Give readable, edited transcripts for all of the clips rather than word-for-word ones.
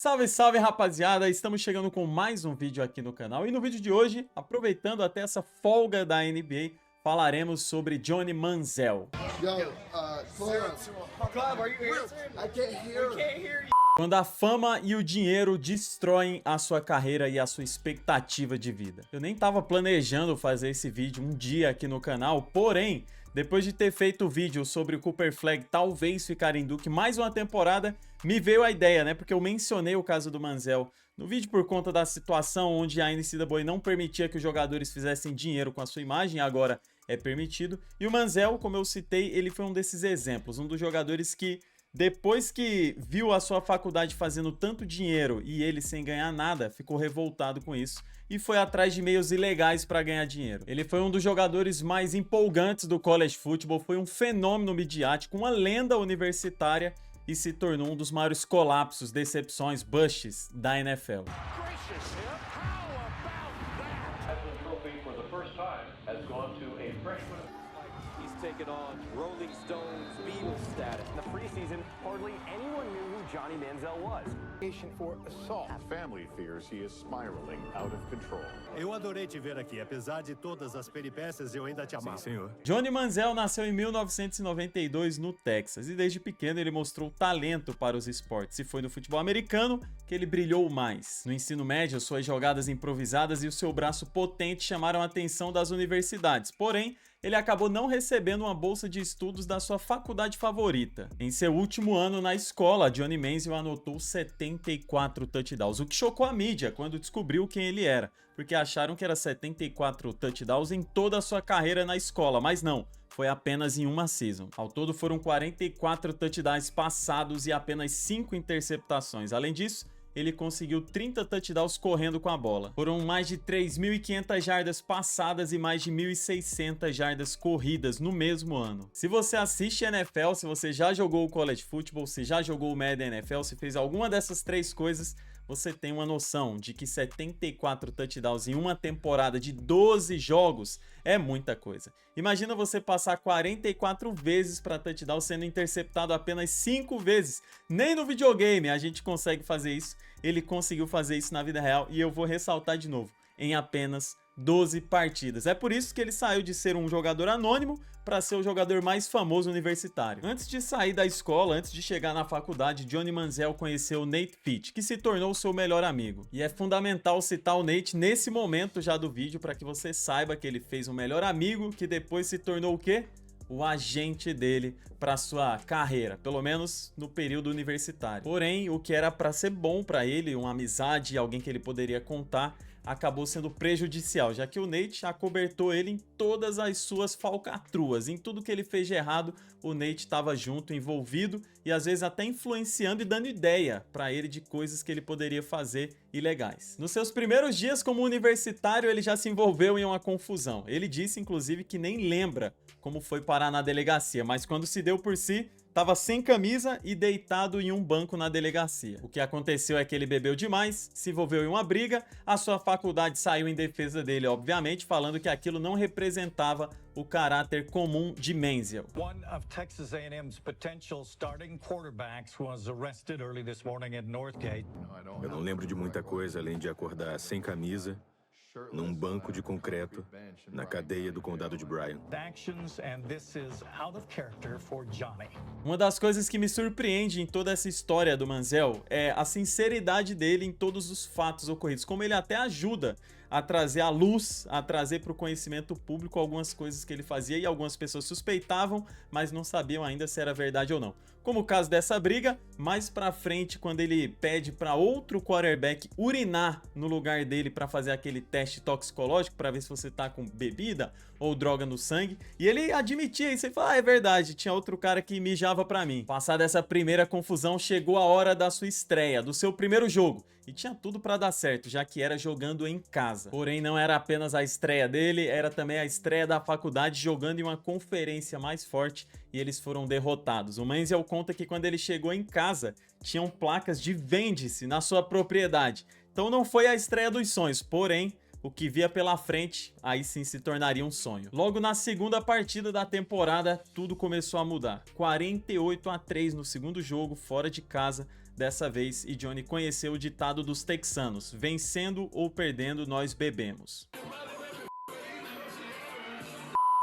Salve, salve, rapaziada! Estamos chegando com mais um vídeo aqui no canal e no vídeo de hoje, aproveitando até essa folga da NBA, falaremos sobre Johnny Manziel. Quando a fama e o dinheiro destroem a sua carreira e a sua expectativa de vida. Eu nem tava planejando fazer esse vídeo um dia aqui no canal, porém, depois de ter feito o vídeo sobre o Cooper Flag talvez ficar em Duke mais uma temporada, me veio a ideia, né? Porque eu mencionei o caso do Manziel no vídeo por conta da situação onde a NCAA não permitia que os jogadores fizessem dinheiro com a sua imagem, agora é permitido. E o Manziel, como eu citei, ele foi um desses exemplos, um dos jogadores que depois que viu a sua faculdade fazendo tanto dinheiro e ele sem ganhar nada, ficou revoltado com isso e foi atrás de meios ilegais para ganhar dinheiro. Ele foi um dos jogadores mais empolgantes do college football, foi um fenômeno midiático, uma lenda universitária e se tornou um dos maiores colapsos, decepções, busts da NFL. Taken on Rolling Stones, Beatles status. In the preseason, hardly anyone knew who Johnny Manziel was. For assault. Family fears he is spiraling out of control. Eu adorei te ver aqui, apesar de todas as peripécias, eu ainda te amava. Sim, senhor. Johnny Manziel nasceu em 1992 no Texas e desde pequeno ele mostrou talento para os esportes e foi no futebol americano que ele brilhou mais. No ensino médio, suas jogadas improvisadas e o seu braço potente chamaram a atenção das universidades, porém, ele acabou não recebendo uma bolsa de estudos da sua faculdade favorita. Em seu último ano na escola, Johnny Manziel anotou 74 touchdowns, o que chocou a mídia quando descobriu quem ele era, porque acharam que era 74 touchdowns em toda a sua carreira na escola, mas não. Foi apenas em uma season. Ao todo foram 44 touchdowns passados e apenas 5 interceptações. Além disso, ele conseguiu 30 touchdowns correndo com a bola. Foram mais de 3.500 jardas passadas e mais de 1.600 jardas corridas no mesmo ano. Se você assiste NFL, se você já jogou o college football, se já jogou o Madden NFL, se fez alguma dessas três coisas, você tem uma noção de que 74 touchdowns em uma temporada de 12 jogos é muita coisa. Imagina você passar 44 vezes para touchdown sendo interceptado apenas 5 vezes. Nem no videogame a gente consegue fazer isso. Ele conseguiu fazer isso na vida real e eu vou ressaltar de novo, em apenas 12 partidas. É por isso que ele saiu de ser um jogador anônimo para ser o jogador mais famoso universitário. Antes de sair da escola, antes de chegar na faculdade, Johnny Manziel conheceu Nate Fitch, que se tornou seu melhor amigo. E é fundamental citar o Nate nesse momento já do vídeo para que você saiba que ele fez um melhor amigo que depois se tornou o quê? O agente dele para sua carreira, pelo menos no período universitário. Porém, o que era para ser bom para ele, uma amizade, alguém que ele poderia contar, acabou sendo prejudicial, já que o Nate acobertou ele em todas as suas falcatruas, em tudo que ele fez de errado, o Nate estava junto, envolvido e às vezes até influenciando e dando ideia para ele de coisas que ele poderia fazer ilegais. Nos seus primeiros dias como universitário, ele já se envolveu em uma confusão. Ele disse, inclusive, que nem lembra como foi parar na delegacia, mas quando se deu por si, estava sem camisa e deitado em um banco na delegacia. O que aconteceu é que ele bebeu demais, se envolveu em uma briga, a sua faculdade saiu em defesa dele, obviamente, falando que aquilo não representava o caráter comum de Manziel. One of Texas A&M's potential starting quarterbacks was arrested early this morning at Northgate. Eu não lembro de muita coisa além de acordar sem camisa, num banco de concreto, na cadeia do condado de Bryan. Actions, and this is out of character for Johnny. Uma das coisas que me surpreende em toda essa história do Manziel é a sinceridade dele em todos os fatos ocorridos, como ele até ajuda a trazer à luz, a trazer para o conhecimento público algumas coisas que ele fazia e algumas pessoas suspeitavam, mas não sabiam ainda se era verdade ou não. Como o caso dessa briga, mais pra frente, quando ele pede para outro quarterback urinar no lugar dele para fazer aquele teste toxicológico para ver se você tá com bebida ou droga no sangue, e ele admitia isso, ele fala, é verdade, tinha outro cara que mijava para mim. Passada essa primeira confusão, chegou a hora da sua estreia, do seu primeiro jogo, e tinha tudo para dar certo, já que era jogando em casa. Porém, não era apenas a estreia dele, era também a estreia da faculdade jogando em uma conferência mais forte e eles foram derrotados. O Manziel conta que quando ele chegou em casa, tinham placas de vende-se na sua propriedade. Então não foi a estreia dos sonhos, porém, o que via pela frente, aí sim se tornaria um sonho. Logo na segunda partida da temporada, tudo começou a mudar. 48-3 no segundo jogo, fora de casa, dessa vez e Johnny conheceu o ditado dos texanos: vencendo ou perdendo, nós bebemos.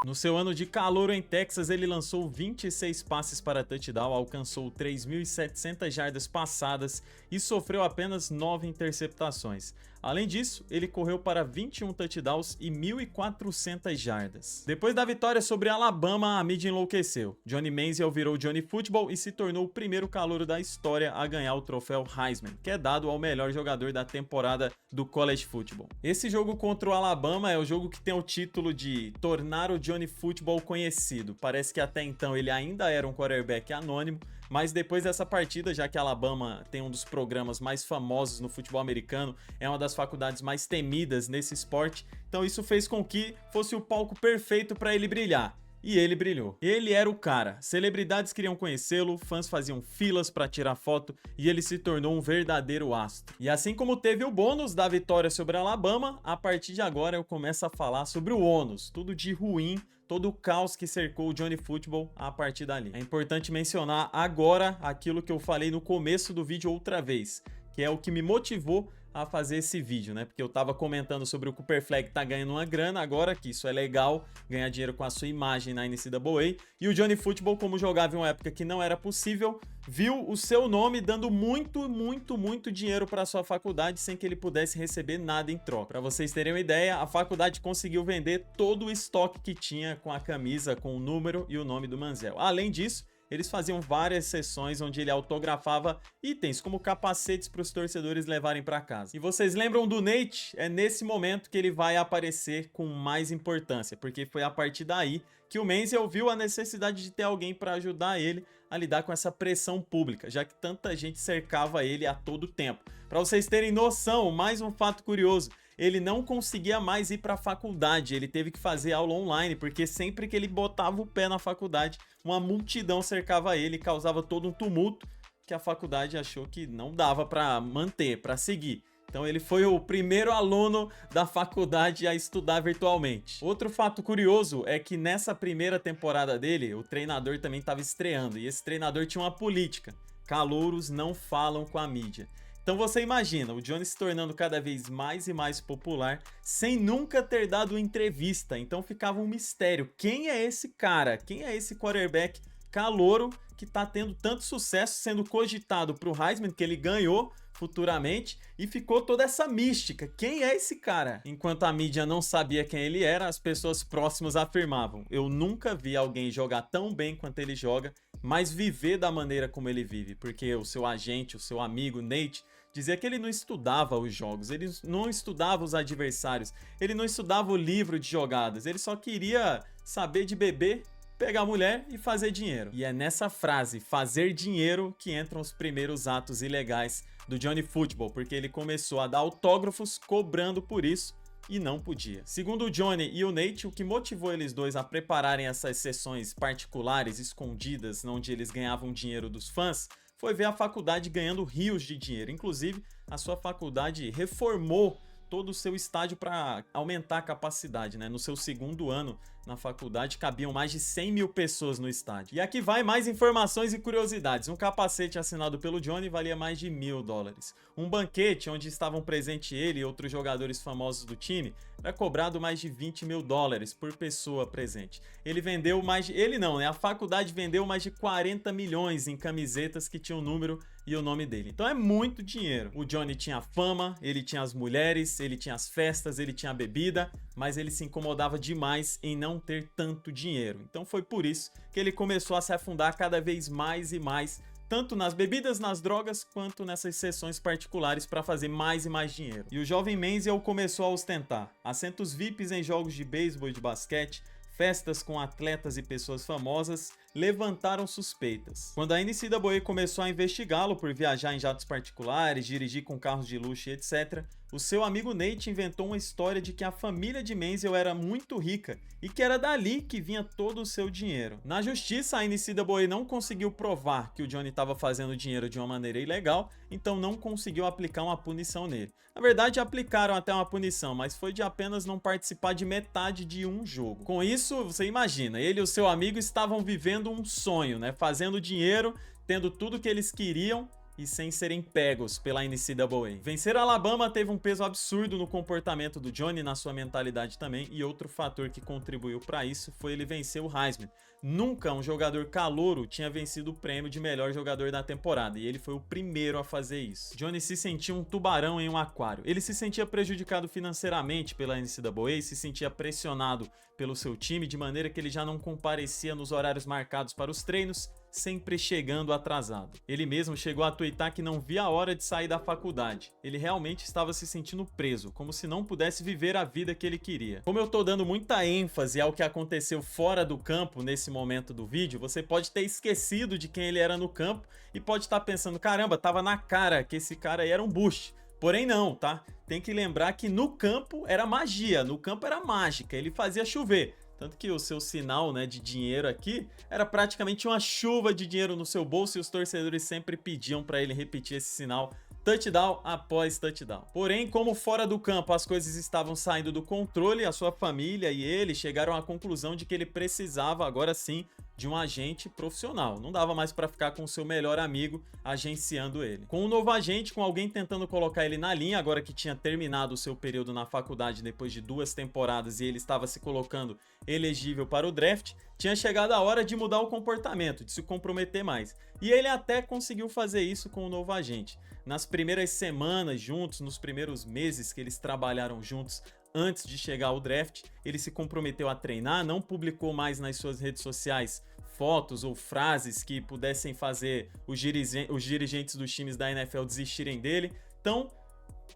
No seu ano de calouro em Texas, ele lançou 26 passes para touchdown, alcançou 3.700 jardas passadas e sofreu apenas 9 interceptações. Além disso, ele correu para 21 touchdowns e 1.400 jardas. Depois da vitória sobre Alabama, a mídia enlouqueceu. Johnny Manziel virou Johnny Football e se tornou o primeiro calouro da história a ganhar o troféu Heisman, que é dado ao melhor jogador da temporada do college football. Esse jogo contra o Alabama é o jogo que tem o título de tornar o Johnny Football conhecido. Parece que até então ele ainda era um quarterback anônimo, mas depois dessa partida, já que Alabama tem um dos programas mais famosos no futebol americano, é uma das faculdades mais temidas nesse esporte, então isso fez com que fosse o palco perfeito para ele brilhar. E ele brilhou. Ele era o cara. Celebridades queriam conhecê-lo, fãs faziam filas para tirar foto e ele se tornou um verdadeiro astro. E assim como teve o bônus da vitória sobre Alabama, a partir de agora eu começo a falar sobre o ônus, tudo de ruim, todo o caos que cercou o Johnny Football a partir dali. É importante mencionar agora aquilo que eu falei no começo do vídeo outra vez, que é o que me motivou a fazer esse vídeo, né? Porque eu tava comentando sobre o Cooper Flagg tá ganhando uma grana agora, que isso é legal, ganhar dinheiro com a sua imagem na NCAA, e o Johnny Football, como jogava em uma época que não era possível, viu o seu nome dando muito dinheiro para sua faculdade sem que ele pudesse receber nada em troca. Para vocês terem uma ideia, a faculdade conseguiu vender todo o estoque que tinha com a camisa, com o número e o nome do Manziel. Além disso, eles faziam várias sessões onde ele autografava itens como capacetes para os torcedores levarem para casa. E vocês lembram do Nate? É nesse momento que ele vai aparecer com mais importância, porque foi a partir daí que o Manziel viu a necessidade de ter alguém para ajudar ele a lidar com essa pressão pública, já que tanta gente cercava ele a todo tempo. Para vocês terem noção, mais um fato curioso: ele não conseguia mais ir para a faculdade, ele teve que fazer aula online, porque sempre que ele botava o pé na faculdade, uma multidão cercava ele e causava todo um tumulto que a faculdade achou que não dava para manter, para seguir. Então ele foi o primeiro aluno da faculdade a estudar virtualmente. Outro fato curioso é que nessa primeira temporada dele, o treinador também estava estreando, e esse treinador tinha uma política: calouros não falam com a mídia. Então você imagina, o Johnny se tornando cada vez mais e mais popular, sem nunca ter dado entrevista. Então ficava um mistério: quem é esse cara? Quem é esse quarterback calouro que tá tendo tanto sucesso, sendo cogitado pro Heisman, que ele ganhou futuramente, e ficou toda essa mística: quem é esse cara? Enquanto a mídia não sabia quem ele era, as pessoas próximas afirmavam: eu nunca vi alguém jogar tão bem quanto ele joga, mas viver da maneira como ele vive. Porque o seu agente, o seu amigo Nate, dizia que ele não estudava os jogos, ele não estudava os adversários, ele não estudava o livro de jogadas, ele só queria saber de beber, pegar mulher e fazer dinheiro. E é nessa frase, fazer dinheiro, que entram os primeiros atos ilegais do Johnny Football, porque ele começou a dar autógrafos cobrando por isso e não podia. Segundo o Johnny e o Nate, o que motivou eles dois a prepararem essas sessões particulares, escondidas, onde eles ganhavam dinheiro dos fãs, foi ver a faculdade ganhando rios de dinheiro. Inclusive, a sua faculdade reformou todo o seu estádio para aumentar a capacidade, né? No seu segundo ano na faculdade, cabiam mais de 100 mil pessoas no estádio. E aqui vai mais informações e curiosidades. Um capacete assinado pelo Johnny valia mais de $1.000. Um banquete onde estavam presentes ele e outros jogadores famosos do time era cobrado mais de $20 mil por pessoa presente. Ele vendeu mais de... Ele não, né? A faculdade vendeu mais de 40 milhões em camisetas que tinham o número e o nome dele. Então é muito dinheiro. O Johnny tinha fama, ele tinha as mulheres, ele tinha as festas, ele tinha a bebida, mas ele se incomodava demais em não ter tanto dinheiro. Então foi por isso que ele começou a se afundar cada vez mais e mais, tanto nas bebidas, nas drogas, quanto nessas sessões particulares para fazer mais e mais dinheiro. E o jovem Manziel começou a ostentar assentos VIPs em jogos de beisebol e de basquete, festas com atletas e pessoas famosas levantaram suspeitas. Quando a NCAA começou a investigá-lo por viajar em jatos particulares, dirigir com carros de luxo e etc., o seu amigo Nate inventou uma história de que a família de Manziel era muito rica e que era dali que vinha todo o seu dinheiro. Na justiça, a NCAA não conseguiu provar que o Johnny estava fazendo dinheiro de uma maneira ilegal, então não conseguiu aplicar uma punição nele. Na verdade, aplicaram até uma punição, mas foi de apenas não participar de metade de um jogo. Com isso, você imagina, ele e o seu amigo estavam vivendo um sonho, né? Fazendo dinheiro, tendo tudo que eles queriam, e sem serem pegos pela NCAA. Vencer a Alabama teve um peso absurdo no comportamento do Johnny, na sua mentalidade também, e outro fator que contribuiu para isso foi ele vencer o Heisman. Nunca um jogador calouro tinha vencido o prêmio de melhor jogador da temporada, e ele foi o primeiro a fazer isso. Johnny se sentia um tubarão em um aquário. Ele se sentia prejudicado financeiramente pela NCAA, se sentia pressionado pelo seu time, de maneira que ele já não comparecia nos horários marcados para os treinos, sempre chegando atrasado. Ele mesmo chegou a tuitar que não via a hora de sair da faculdade. Ele realmente estava se sentindo preso, como se não pudesse viver a vida que ele queria. Como eu tô dando muita ênfase ao que aconteceu fora do campo nesse momento do vídeo, você pode ter esquecido de quem ele era no campo e pode estar pensando, caramba, tava na cara que esse cara aí era um boost. Porém não, tá? Tem que lembrar que no campo era magia, no campo era mágica, ele fazia chover. Tanto que o seu sinal, né, de dinheiro aqui era praticamente uma chuva de dinheiro no seu bolso, e os torcedores sempre pediam para ele repetir esse sinal touchdown após touchdown. Porém, como fora do campo as coisas estavam saindo do controle, a sua família e ele chegaram à conclusão de que ele precisava agora sim de um agente profissional. Não dava mais para ficar com o seu melhor amigo agenciando ele. Com um novo agente, com alguém tentando colocar ele na linha, agora que tinha terminado o seu período na faculdade depois de 2 temporadas e ele estava se colocando elegível para o draft, tinha chegado a hora de mudar o comportamento, de se comprometer mais. E ele até conseguiu fazer isso com o novo agente. Nas primeiras semanas juntos, nos primeiros meses que eles trabalharam juntos, antes de chegar ao draft, ele se comprometeu a treinar, não publicou mais nas suas redes sociais fotos ou frases que pudessem fazer os dirigentes dos times da NFL desistirem dele. Então,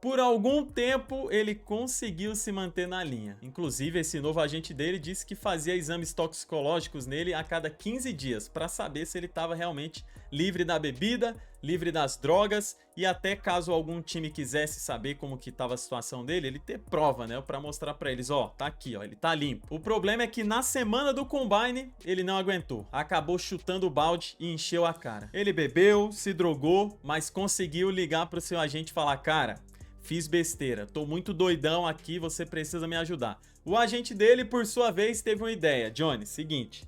por algum tempo, ele conseguiu se manter na linha. Inclusive, esse novo agente dele disse que fazia exames toxicológicos nele a cada 15 dias, para saber se ele estava realmente livre da bebida, livre das drogas, e até caso algum time quisesse saber como que estava a situação dele, ele ter prova, né, para mostrar para eles, ó, tá aqui, ó, ele tá limpo. O problema é que na semana do Combine, ele não aguentou. Acabou chutando o balde e encheu a cara. Ele bebeu, se drogou, mas conseguiu ligar pro seu agente e falar, cara, fiz besteira, tô muito doidão aqui, você precisa me ajudar. O agente dele, por sua vez, teve uma ideia. Johnny, seguinte,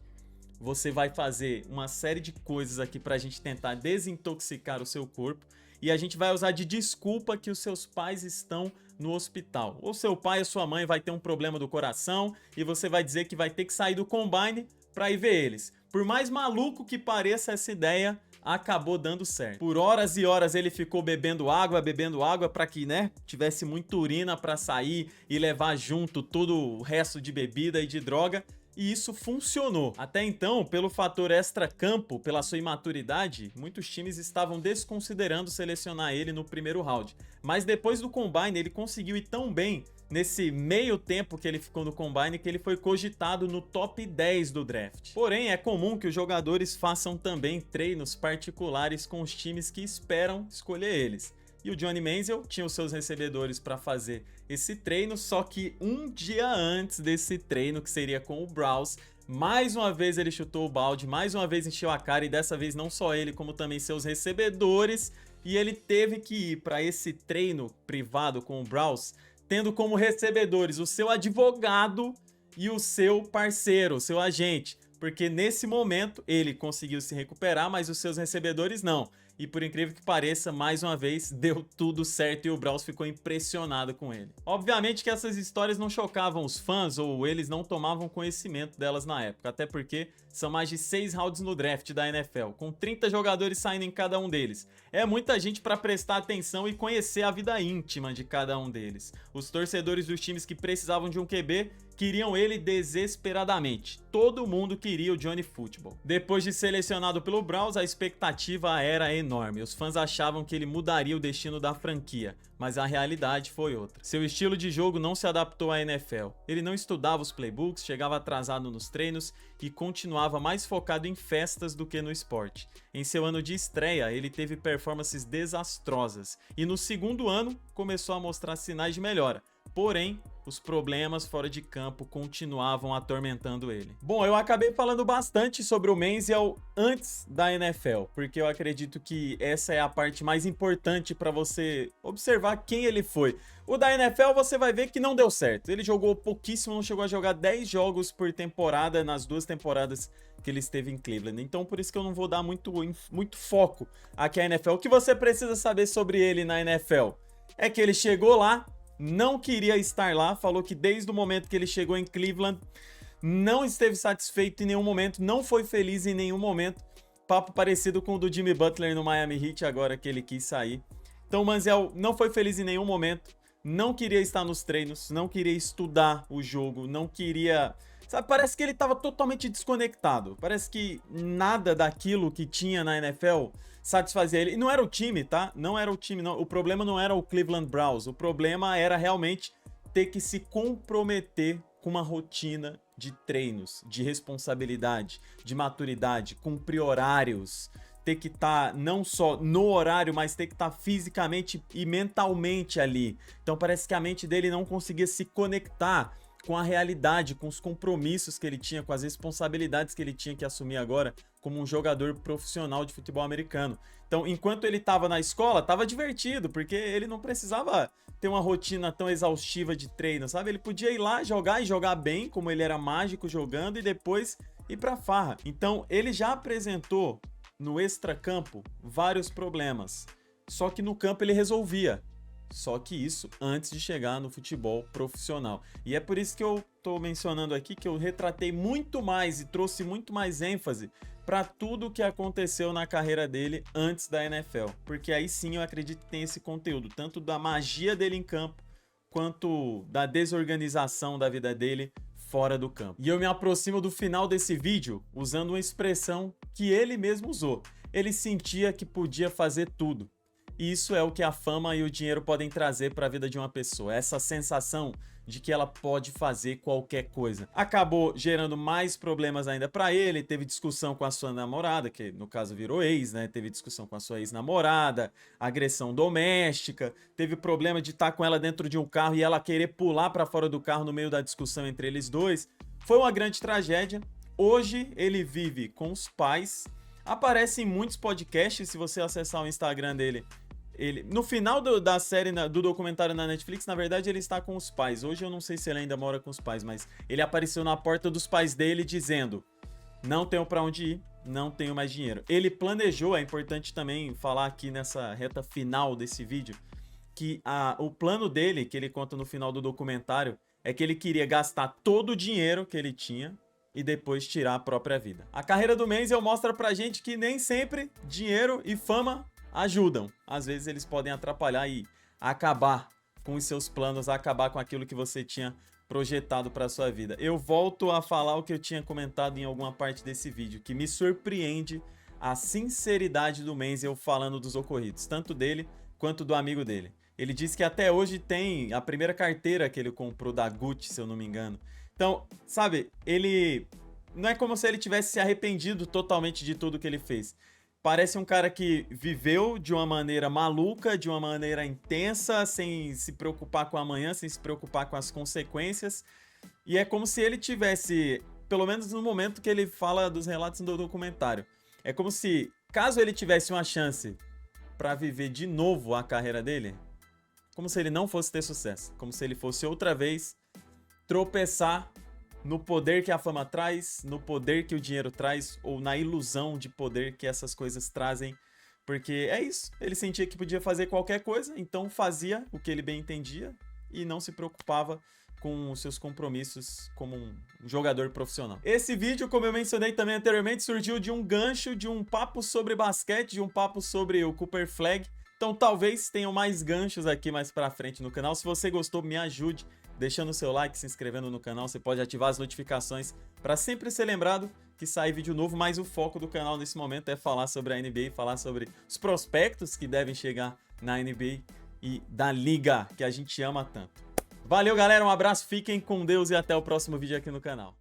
você vai fazer uma série de coisas aqui pra gente tentar desintoxicar o seu corpo, e a gente vai usar de desculpa que os seus pais estão no hospital. Ou seu pai ou sua mãe vai ter um problema do coração e você vai dizer que vai ter que sair do Combine pra ir ver eles. Por mais maluco que pareça essa ideia, acabou dando certo. Por horas e horas ele ficou bebendo água para que, né, tivesse muita urina para sair e levar junto todo o resto de bebida e de droga. E isso funcionou. Até então, pelo fator extra-campo, pela sua imaturidade, muitos times estavam desconsiderando selecionar ele no primeiro round. Mas depois do Combine, ele conseguiu ir tão bem nesse meio tempo que ele ficou no Combine que ele foi cogitado no top 10 do draft. Porém, é comum que os jogadores façam também treinos particulares com os times que esperam escolher eles. E o Johnny Manziel tinha os seus recebedores para fazer esse treino, só que um dia antes desse treino, que seria com o Browns, mais uma vez ele chutou o balde, mais uma vez encheu a cara, e dessa vez não só ele, como também seus recebedores, e ele teve que ir para esse treino privado com o Browns, tendo como recebedores o seu advogado e o seu parceiro, o seu agente, porque nesse momento ele conseguiu se recuperar, mas os seus recebedores não. E por incrível que pareça, mais uma vez, deu tudo certo e o Browns ficou impressionado com ele. Obviamente que essas histórias não chocavam os fãs, ou eles não tomavam conhecimento delas na época, até porque são mais de 6 rounds no draft da NFL, com 30 jogadores saindo em cada um deles. É muita gente para prestar atenção e conhecer a vida íntima de cada um deles. Os torcedores dos times que precisavam de um QB queriam ele desesperadamente. Todo mundo queria o Johnny Football. Depois de selecionado pelo Browns, a expectativa era enorme. Os fãs achavam que ele mudaria o destino da franquia, mas a realidade foi outra. Seu estilo de jogo não se adaptou à NFL. Ele não estudava os playbooks, chegava atrasado nos treinos e continuava mais focado em festas do que no esporte. Em seu ano de estreia, ele teve performances desastrosas e no segundo ano começou a mostrar sinais de melhora. Porém, os problemas fora de campo continuavam atormentando ele. Bom, eu acabei falando bastante sobre o Manziel antes da NFL, porque eu acredito que essa é a parte mais importante para você observar quem ele foi. O da NFL você vai ver que não deu certo. Ele jogou pouquíssimo, não chegou a jogar 10 jogos por temporada nas 2 temporadas que ele esteve em Cleveland. Então por isso que eu não vou dar muito foco aqui à NFL. O que você precisa saber sobre ele na NFL é que ele chegou lá, não queria estar lá, falou que desde o momento que ele chegou em Cleveland não esteve satisfeito em nenhum momento, não foi feliz em nenhum momento. Papo parecido com o do Jimmy Butler no Miami Heat, agora que ele quis sair. Então o Manziel não foi feliz em nenhum momento, não queria estar nos treinos, não queria estudar o jogo, não queria... Sabe, parece que ele estava totalmente desconectado. Parece que nada daquilo que tinha na NFL satisfazia ele. E não era o time, tá? Não era o time, não. O problema não era o Cleveland Browns. O problema era realmente ter que se comprometer com uma rotina de treinos, de responsabilidade, de maturidade, cumprir horários, ter que estar não só no horário, mas ter que estar fisicamente e mentalmente ali. Então parece que a mente dele não conseguia se conectar com a realidade, com os compromissos que ele tinha, com as responsabilidades que ele tinha que assumir agora como um jogador profissional de futebol americano. Então, enquanto ele estava na escola, estava divertido, porque ele não precisava ter uma rotina tão exaustiva de treino, sabe? Ele podia ir lá jogar e jogar bem, como ele era mágico jogando, e depois ir pra farra. Então, ele já apresentou no extracampo vários problemas, só que no campo ele resolvia. Só que isso antes de chegar no futebol profissional. E é por isso que eu tô mencionando aqui que eu retratei muito mais e trouxe muito mais ênfase para tudo o que aconteceu na carreira dele antes da NFL. Porque aí sim eu acredito que tem esse conteúdo, tanto da magia dele em campo, quanto da desorganização da vida dele fora do campo. E eu me aproximo do final desse vídeo usando uma expressão que ele mesmo usou. Ele sentia que podia fazer tudo. E isso é o que a fama e o dinheiro podem trazer para a vida de uma pessoa. Essa sensação de que ela pode fazer qualquer coisa. Acabou gerando mais problemas ainda para ele. Teve discussão com a sua namorada, que no caso virou ex, né? Teve discussão com a sua ex-namorada, agressão doméstica. Teve problema de estar com ela dentro de um carro e ela querer pular para fora do carro no meio da discussão entre eles dois. Foi uma grande tragédia. Hoje ele vive com os pais. Aparece em muitos podcasts, se você acessar o Instagram dele. No final da série, do documentário na Netflix, na verdade ele está com os pais. Hoje eu não sei se ele ainda mora com os pais, mas ele apareceu na porta dos pais dele dizendo: não tenho pra onde ir, não tenho mais dinheiro. Ele planejou, é importante também falar aqui nessa reta final desse vídeo, que o plano dele, que ele conta no final do documentário, é que ele queria gastar todo o dinheiro que ele tinha e depois tirar a própria vida. A carreira do Manziel mostra pra gente que nem sempre dinheiro e fama ajudam. Às vezes eles podem atrapalhar e acabar com os seus planos, acabar com aquilo que você tinha projetado para sua vida. Eu volto a falar o que eu tinha comentado em alguma parte desse vídeo, que me surpreende a sinceridade do Manziel falando dos ocorridos, tanto dele quanto do amigo dele. Ele disse que até hoje tem a primeira carteira que ele comprou da Gucci, se eu não me engano. Então, sabe, ele não é como se ele tivesse se arrependido totalmente de tudo que ele fez. Parece um cara que viveu de uma maneira maluca, de uma maneira intensa, sem se preocupar com o amanhã, sem se preocupar com as consequências. E é como se ele tivesse, pelo menos no momento que ele fala dos relatos do documentário, é como se, caso ele tivesse uma chance para viver de novo a carreira dele, como se ele não fosse ter sucesso, como se ele fosse outra vez tropeçar no poder que a fama traz, no poder que o dinheiro traz, ou na ilusão de poder que essas coisas trazem. Porque é isso, ele sentia que podia fazer qualquer coisa, então fazia o que ele bem entendia e não se preocupava com os seus compromissos como um jogador profissional. Esse vídeo, como eu mencionei também anteriormente, surgiu de um gancho, de um papo sobre basquete, de um papo sobre o Cooper Flag. Então talvez tenham mais ganchos aqui mais pra frente no canal. Se você gostou, me ajude deixando o seu like, se inscrevendo no canal. Você pode ativar as notificações para sempre ser lembrado que sai vídeo novo, mas o foco do canal nesse momento é falar sobre a NBA, falar sobre os prospectos que devem chegar na NBA e da liga que a gente ama tanto. Valeu, galera, um abraço, fiquem com Deus e até o próximo vídeo aqui no canal.